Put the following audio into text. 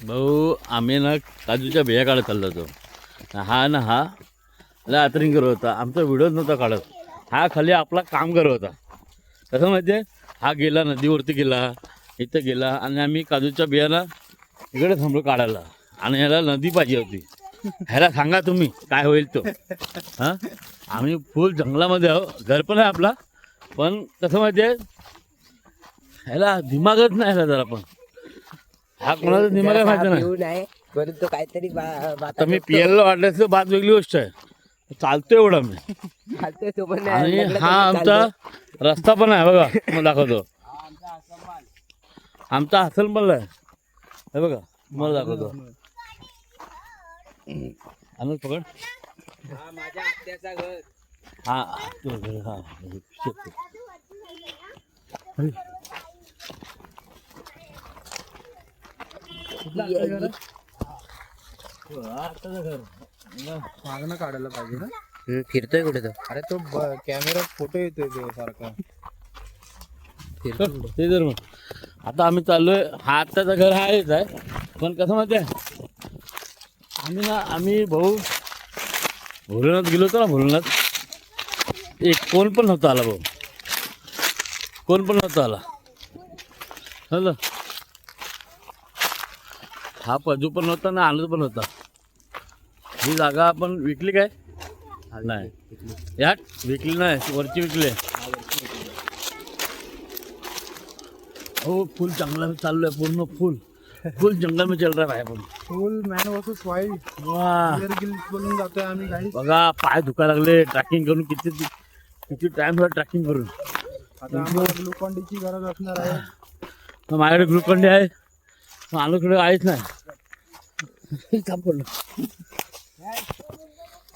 भाऊ आम्ही ना काजूच्या बिया काढत चाललो होतो. हा लय अतरिंग करत होता. आमचा व्हिडिओच नव्हता काढत. हा खाली आपला काम करत होता. कसं माहिती आहे, हा गेला नदीवरती गेला, इथं गेला आणि आम्ही काजूच्या बियाला इकडे थांबलो काढायला. आणि ह्याला नदी पाहिजे होती. ह्याला सांगा तुम्ही काय होईल तो. हां आम्ही फुल जंगलामध्ये आहो. घर पण आहे आपला, पण कसं माहिती आहे ह्याला दिमागच नाही ह्याला जरा पण. हा कोणाचा दिमाग आहे माहिती नाही. परंतु काहीतरी आता मी पियाला वाटल्याचं बात वेगळी गोष्ट आहे. चालतो एवढा मी. तो पण आणि हा आमचा रस्ता पण आहे बघा. मग दाखवतो. आमचा हसल पण आहे हे बघा. मला दाखवतो. अनुज पकड. माझ्या आत्याचा घर. हा हा मागणं काढायला पाहिजे ना. फिरतोय कुठे तो? अरे तो कॅमेरा फोटो येतोय तो सारखा. ते जर मग आता आम्ही चाललोय. हा आत्ताचं घर आहेच आहे, पण कसं माहिती आहे आम्ही भाऊ भोलेनाथ गेलो होतो ना. भोलेनाथ एक कोण पण नव्हता आला भाऊ. कोण पण नव्हता आला. समजलं. हा पजू पण नव्हता ना आनंद पण होता. ही जागा आपण विकली काय नाही. यात विकली नाही, वरची विकली. हो फुल जंगल में चालू आहे. पूर्ण फुल जंगल में चल रहा है आपण. फुल मॅन वर्सेस वाईल्ड वा बोलून जातोय आम्ही काही. बघा पाय दुखा लागले ट्रॅकिंग करून. किती टाइम झाला ट्रॅकिंग करून. आता आम्हाला ग्लुकॉनडीची गरज असणार आहे. तर माझ्याकडे ग्लुकॉनडी आहे, अनुकडे आहेच नाही. थांब पडलं.